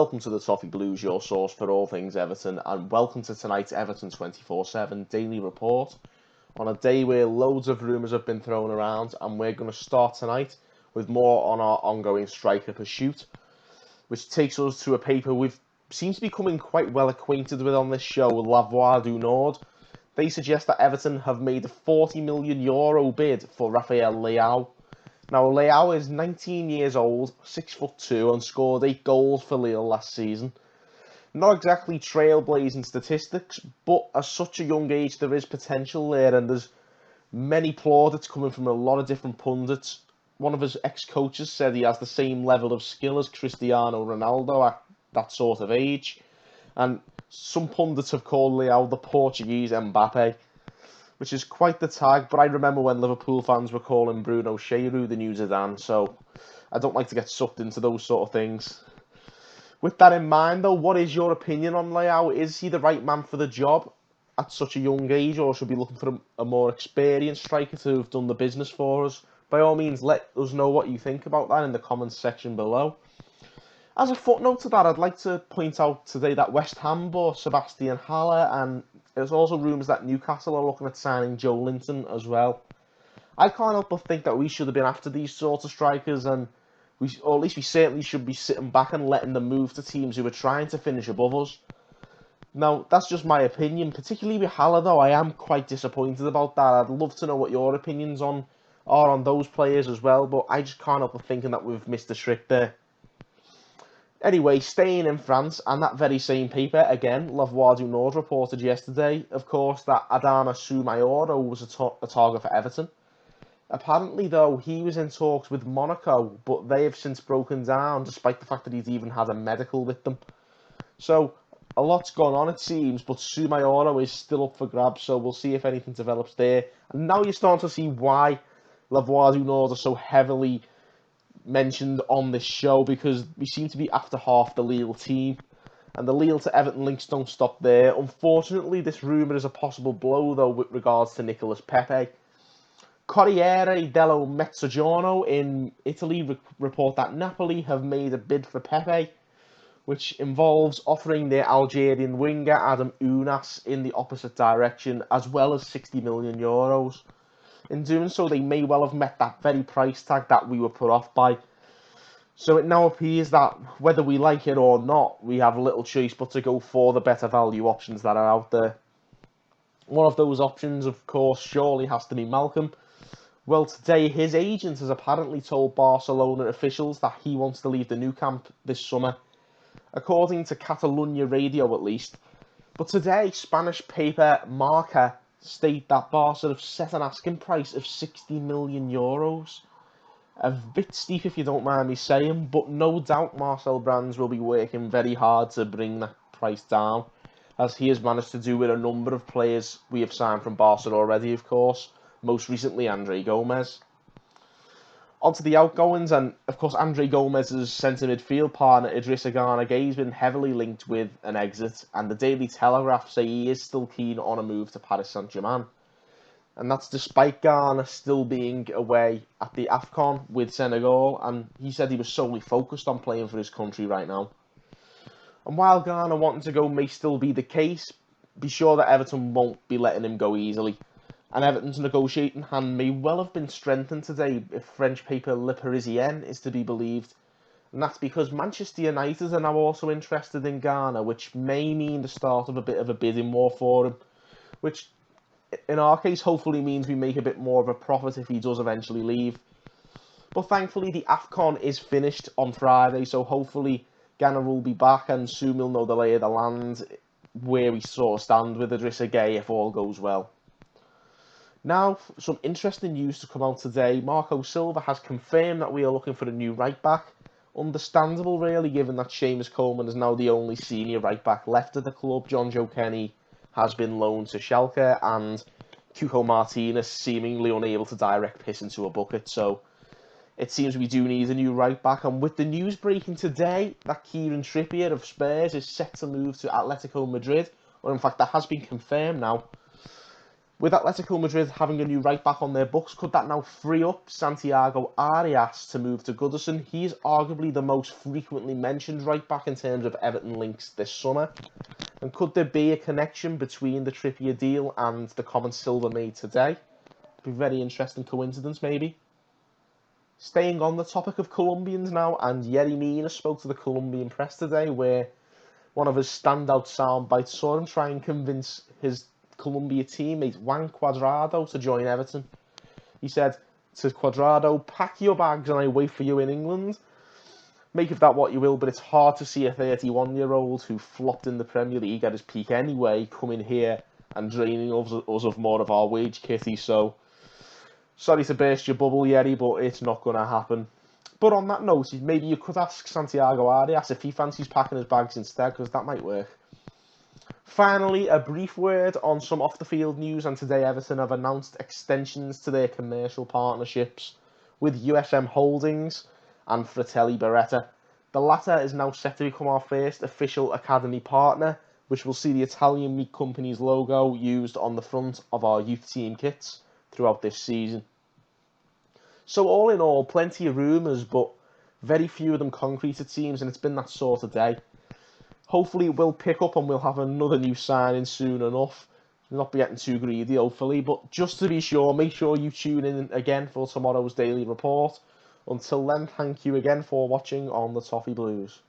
welcome to the Toffee Blues, your source for all things Everton, and welcome to tonight's Everton 24/7 daily report on a day where loads of rumours have been thrown around, and we're going to start tonight with more on our ongoing striker pursuit, which takes us to a paper we've seems to be becoming quite well acquainted with on this show, La Voix du Nord. They suggest that Everton have made a €40 million bid for Rafael Leao. Now, Leao is 19 years old, 6'2", and scored 8 goals for Lille last season. Not exactly trailblazing statistics, but at such a young age there is potential there, and there's many plaudits coming from a lot of different pundits. One of his ex-coaches said he has the same level of skill as Cristiano Ronaldo at that sort of age, and some pundits have called Leao the Portuguese Mbappe, which is quite the tag, but I remember when Liverpool fans were calling Bruno Cheirou the new Zidane, so I don't like to get sucked into those sort of things. With that in mind, though, what is your opinion on Leao? Is he the right man for the job at such a young age, or should we be looking for a more experienced striker to have done the business for us? By all means, let us know what you think about that in the comments section below. As a footnote to that, I'd like to point out today that West Ham bought Sebastian Haller, and there's also rumours that Newcastle are looking at signing Joe Linton as well. I can't help but think that we should have been after these sorts of strikers, and or at least we certainly should be sitting back and letting them move to teams who are trying to finish above us. Now, that's just my opinion. Particularly with Haller, though, I am quite disappointed about that. I'd love to know what your opinions are on those players as well, but I just can't help but thinking that we've missed a trick there. Anyway, staying in France, and that very same paper, again, La Voix du Nord reported yesterday, of course, that Adama Soumaoro was a target for Everton. Apparently, though, he was in talks with Monaco, but they have since broken down, despite the fact that he's even had a medical with them. So, a lot's gone on, it seems, but Soumaoro is still up for grabs, so we'll see if anything develops there. And now you're starting to see why La Voix du Nord are so heavily mentioned on this show, because we seem to be after half the Lille team, and the Lille to Everton links don't stop there. Unfortunately, this rumour is a possible blow, though, with regards to Nicolas Pepe. Corriere dello Mezzogiorno in Italy report that Napoli have made a bid for Pepe, which involves offering their Algerian winger Adam Ounas in the opposite direction, as well as €60 million. In doing so, they may well have met that very price tag that we were put off by. So it now appears that, whether we like it or not, we have little choice but to go for the better value options that are out there. One of those options, of course, surely has to be Malcolm. Well, today his agent has apparently told Barcelona officials that he wants to leave the Nou Camp this summer, according to Catalunya Radio at least. But today, Spanish paper Marca state that Barca have set an asking price of €60 million. A bit steep if you don't mind me saying, but no doubt Marcel Brands will be working very hard to bring that price down, as he has managed to do with a number of players we have signed from Barca already, of course, most recently Andre Gomez. Onto the outgoings, and of course Andre Gomez's centre midfield partner Idrissa Gana Gueye has been heavily linked with an exit, and the Daily Telegraph say he is still keen on a move to Paris Saint-Germain. And that's despite Ghana still being away at the AFCON with Senegal, and he said he was solely focused on playing for his country right now. And while Ghana wanting to go may still be the case, be sure that Everton won't be letting him go easily. And Everton's negotiating hand may well have been strengthened today if French paper Le Parisien is to be believed. And that's because Manchester United are now also interested in Ghana, which may mean the start of a bit of a bidding war for him, which in our case hopefully means we make a bit more of a profit if he does eventually leave. But thankfully the AFCON is finished on Friday, so hopefully Ghana will be back and soon we'll know the lay of the land, where we sort of stand with Idrissa Gueye if all goes well. Now, some interesting news to come out today. Marco Silva has confirmed that we are looking for a new right-back. Understandable, really, given that Seamus Coleman is now the only senior right-back left at the club. John Joe Kenny has been loaned to Schalke, and Cuco Martinez seemingly unable to direct piss into a bucket. So it seems we do need a new right-back. And with the news breaking today that Kieran Trippier of Spurs is set to move to Atletico Madrid, or in fact that has been confirmed now, With Atletico Madrid having a new right-back on their books, could that now free up Santiago Arias to move to Goodison? He's arguably the most frequently mentioned right-back in terms of Everton links this summer. And could there be a connection between the Trippier deal and the comment Silva made today? Be a very interesting coincidence, maybe. Staying on the topic of Colombians now, and Yerry Mina spoke to the Colombian press today, where one of his standout sound bites saw him try and convince his Colombia teammate Juan Cuadrado to join Everton. He said to Cuadrado, "Pack your bags and I wait for you in England." Make of that what you will, but it's hard to see a 31-year-old who flopped in the Premier League at his peak anyway coming here and draining us of more of our wage kitty. So, sorry to burst your bubble, Yerry, but it's not going to happen. But on that note, maybe you could ask Santiago Arias if he fancies packing his bags instead, because that might work. Finally, a brief word on some off-the-field news, and today Everton have announced extensions to their commercial partnerships with USM Holdings and Fratelli Beretta. The latter is now set to become our first official academy partner, which will see the Italian meat company's logo used on the front of our youth team kits throughout this season. So all in all, plenty of rumours, but very few of them concrete, it seems, and it's been that sort of day. Hopefully it will pick up and we'll have another new signing soon enough. Not be getting too greedy, hopefully, but just to be sure, make sure you tune in again for tomorrow's daily report. Until then, thank you again for watching on the Toffee Blues.